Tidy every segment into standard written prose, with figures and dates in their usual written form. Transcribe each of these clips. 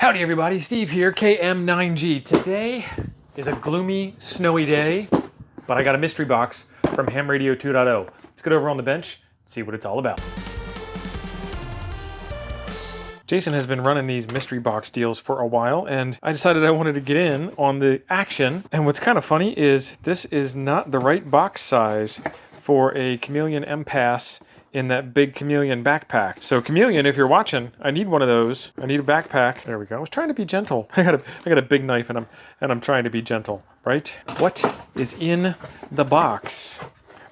Howdy everybody, Steve here, KM9G. Today is a gloomy, snowy day, but I got a mystery box from Ham Radio 2.0. Let's get over on the bench and see what it's all about. Jason has been running these mystery box deals for a while, and I decided I wanted to get in on the action. And what's kind of funny is this is not the right box size for a Chameleon M-Pass in that big Chameleon backpack. So Chameleon, if you're watching, I need one of those. I need a backpack. There we go. I was trying to be gentle. I got a big knife and I'm trying to be gentle, right? What is in the box?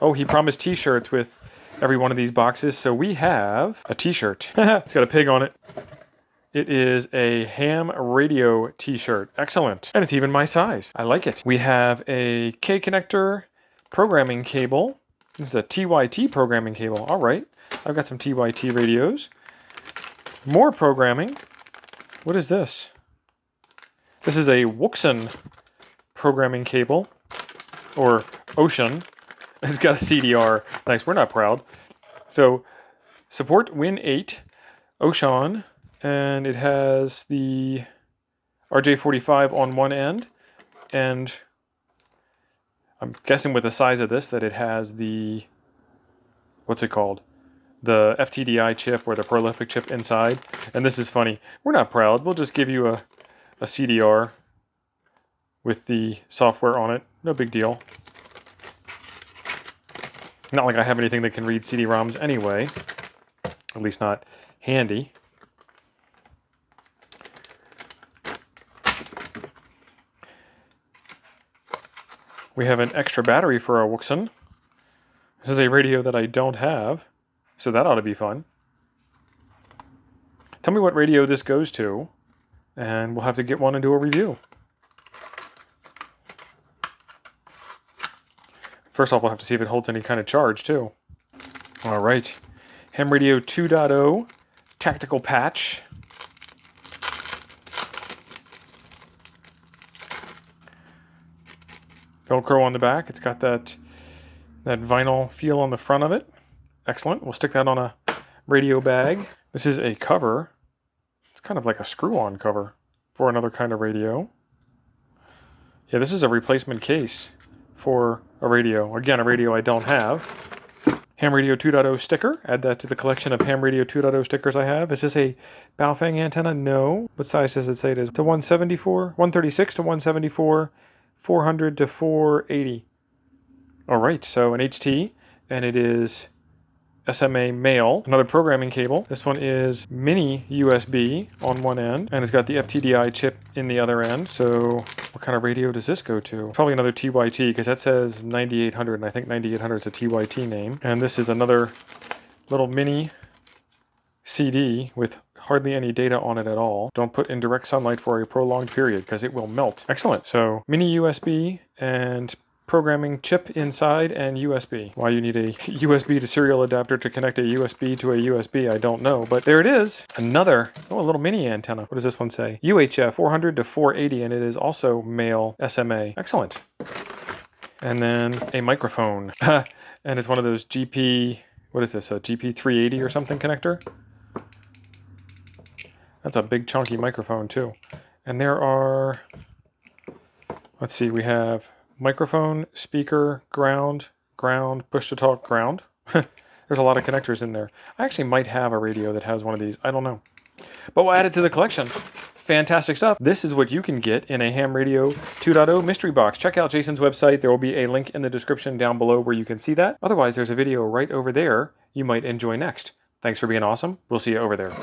Oh, he promised t-shirts with every one of these boxes. So we have a t-shirt. It's got a pig on it. It is a Ham Radio t-shirt. Excellent. And it's even my size. I like it. We have a K-connector programming cable. This is a TYT programming cable. All right. I've got some TYT radios. More programming. What is this? This is a Wuxen programming cable. Or Ocean. It's got a CDR. Nice. We're not proud. So, support Win 8. Ocean. And it has the RJ45 on one end. And I'm guessing with the size of this that it has the, what's it called? The FTDI chip or the prolific chip inside. And this is funny. We're not proud. We'll just give you a CDR with the software on it. No big deal. Not like I have anything that can read CD-ROMs anyway. At least not handy. We have an extra battery for our Wuxen. This is a radio that I don't have, so that ought to be fun. Tell me what radio this goes to, and we'll have to get one and do a review. First off, we'll have to see if it holds any kind of charge, too. All right. Ham Radio 2.0 tactical patch. Velcro on the back. It's got that vinyl feel on the front of it. Excellent. We'll stick that on a radio bag. This is a cover. It's kind of like a screw-on cover for another kind of radio. Yeah, this is a replacement case for a radio. Again, a radio I don't have. Ham Radio 2.0 sticker. Add that to the collection of Ham Radio 2.0 stickers I have. Is this a Baofeng antenna? No. What size does it say it is? To 174? 136 to 174. 400 to 480. All right, so an HT, and it is SMA male. Another programming cable. This one is mini USB on one end, and it's got the FTDI chip in the other end. So what kind of radio does this go to? Probably another TYT, because that says 9800, and I think 9800 is a TYT name. And this is another little mini CD with hardly any data on it at all. Don't put in direct sunlight for a prolonged period because it will melt. Excellent. So mini USB and programming chip inside and USB. Why you need a USB to serial adapter to connect a USB to a USB, I don't know. But there it is. Another, a little mini antenna. What does this one say? UHF 400 to 480, and it is also male SMA. Excellent. And then a microphone. And it's one of those GP, what is this, a GP380 or something connector? That's a big chunky microphone too. And there are, let's see, we have microphone, speaker, ground, push to talk, ground. There's a lot of connectors in there. I actually might have a radio that has one of these. I don't know. But we'll add it to the collection. Fantastic stuff. This is what you can get in a Ham Radio 2.0 mystery box. Check out Jason's website. There will be a link in the description down below where you can see that. Otherwise, there's a video right over there you might enjoy next. Thanks for being awesome. We'll see you over there.